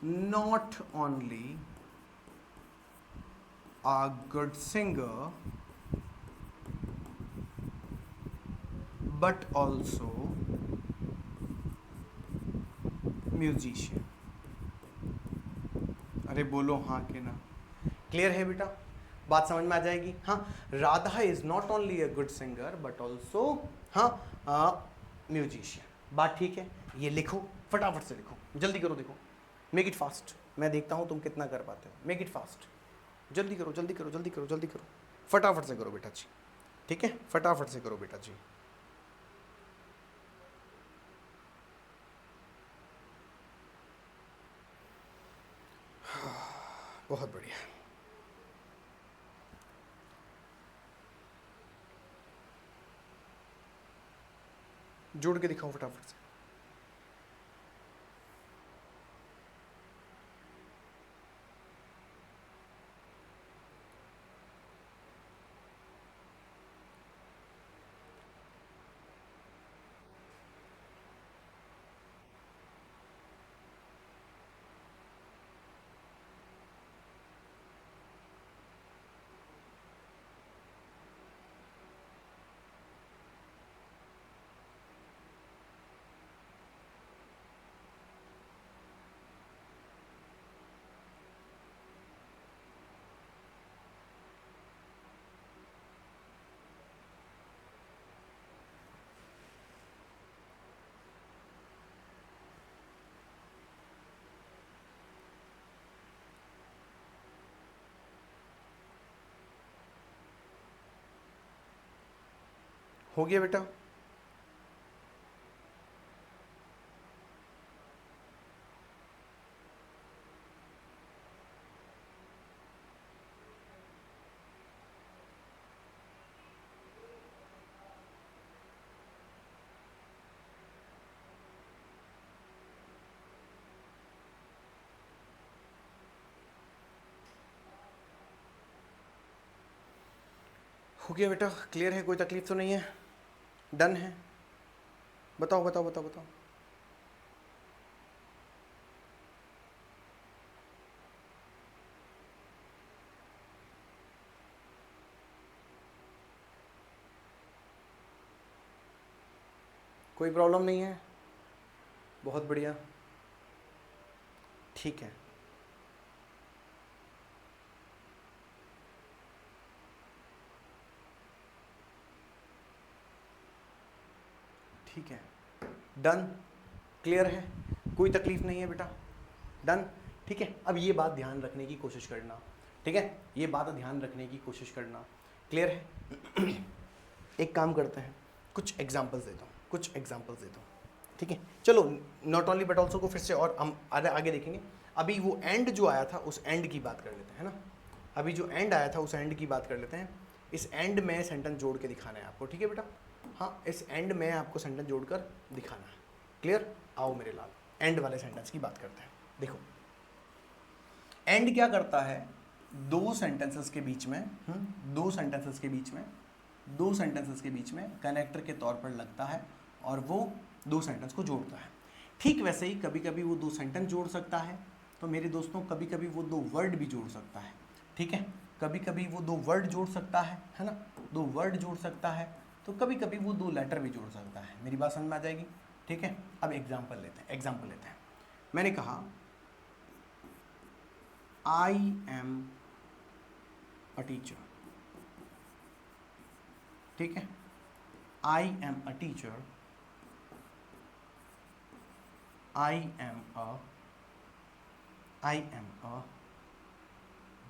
not only a good singer but also musician। अरे बोलो हाँ कि ना, क्लियर है बेटा, बात समझ में आ जाएगी। हाँ, Radha is not only a good singer but also हाँ म्यूजिशियन। बात ठीक है, ये लिखो फटाफट से लिखो, जल्दी करो, देखो मेक इट फास्ट, मैं देखता हूँ तुम कितना कर पाते हो, मेक इट फास्ट, जल्दी करो जल्दी करो जल्दी करो जल्दी करो, फटाफट से करो बेटा जी, ठीक है, फटाफट से करो बेटा जी। बहुत बढ़िया, जोड़ के दिखाओ फटाफट से। हो गया बेटा? हो गया बेटा? क्लियर है? कोई तकलीफ तो नहीं है? डन है? बताओ बताओ बताओ बताओ। कोई प्रॉब्लम नहीं है? बहुत बढ़िया, ठीक है। ठीक है, डन, क्लियर है? कोई तकलीफ नहीं है बेटा? डन, ठीक है। अब ये बात ध्यान रखने की कोशिश करना, ठीक है, ये बात ध्यान रखने की कोशिश करना, क्लियर है? एक काम करते हैं, कुछ एग्जांपल्स देता हूँ, कुछ एग्जांपल्स देता हूँ, ठीक है। चलो, नॉट ओनली बट ऑल्सो को फिर से और हम आगे देखेंगे। अभी वो एंड जो आया था उस एंड की बात कर लेते हैं ना, अभी जो एंड आया था उस एंड की बात कर लेते हैं। इस एंड में सेंटेंस जोड़ के दिखाना है आपको, ठीक है बेटा? हाँ, इस एंड में आपको सेंटेंस जोड़कर दिखाना है, क्लियर? आओ मेरे लाल, एंड वाले सेंटेंस की बात करते हैं। देखो, एंड क्या करता है, दो सेंटेंसेस के बीच में दो सेंटेंसेस के बीच में दो सेंटेंसेस के बीच में कनेक्टर के तौर पर लगता है और वो दो सेंटेंस को जोड़ता है। ठीक वैसे ही कभी कभी वो दो सेंटेंस जोड़ सकता है, तो मेरे दोस्तों कभी कभी वो दो वर्ड भी जोड़ सकता है, ठीक है? कभी कभी वो दो वर्ड जोड़ सकता है ना, दो वर्ड जोड़ सकता है, तो कभी कभी वो दो लेटर भी जोड़ सकता है। मेरी बात समझ में आ जाएगी? ठीक है, अब एग्जाम्पल लेते हैं। मैंने कहा I am a teacher, ठीक है? I am a teacher, I am a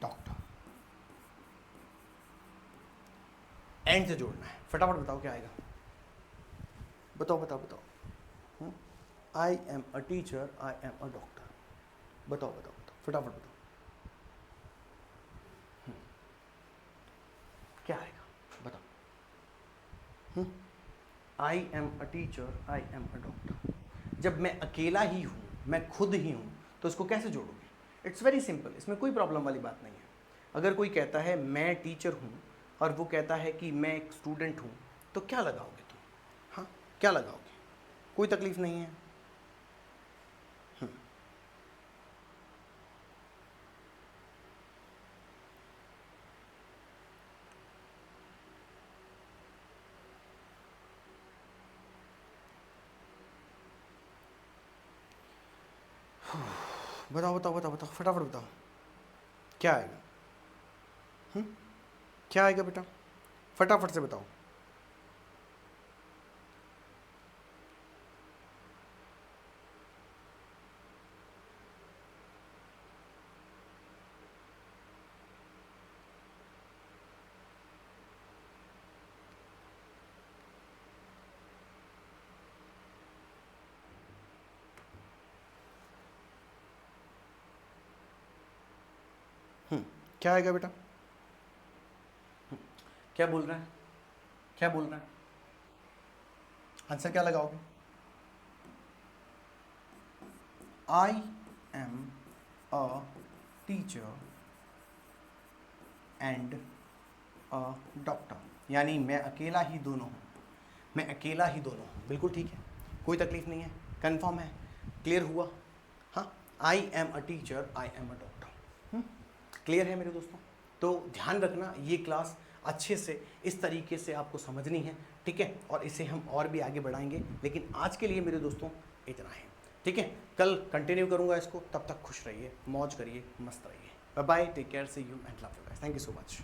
doctor. And से जोड़ना है, फटाफट बताओ क्या आएगा? बताओ बताओ बताओ। I am a teacher, I am a doctor. बताओ बताओ बताओ, फटाफट बताओ। क्या आएगा बताओ? I am a teacher, I am a doctor. जब मैं अकेला ही हूँ, मैं खुद ही हूँ, तो इसको कैसे जोड़ोगे? इट्स वेरी सिंपल, इसमें कोई प्रॉब्लम वाली बात नहीं है। अगर कोई कहता है मैं टीचर हूँ और वो कहता है कि मैं एक स्टूडेंट हूँ, तो क्या लगाओगे तुम? हाँ, क्या लगाओगे? कोई तकलीफ नहीं है। बताओ बताओ बताओ बताओ, फटाफट बताओ क्या आएगा? क्या आएगा बेटा? फटाफट से बताओ। क्या आएगा बेटा? क्या बोल रहा है, क्या बोल रहा है? आंसर क्या लगाओगे? I am a teacher and a doctor, यानी मैं अकेला ही दोनों हूँ, मैं अकेला ही दोनों हूँ। बिल्कुल ठीक है, कोई तकलीफ नहीं है, कंफर्म है, क्लियर हुआ? हाँ, I am a teacher, I am a doctor, clear है मेरे दोस्तों? तो ध्यान रखना, ये क्लास अच्छे से इस तरीके से आपको समझनी है, ठीक है, और इसे हम और भी आगे बढ़ाएंगे, लेकिन आज के लिए मेरे दोस्तों इतना है, ठीक है। कल कंटिन्यू करूंगा इसको, तब तक खुश रहिए, मौज करिए, मस्त रहिए। Bye bye, take care, see you and love you guys, thank you so much.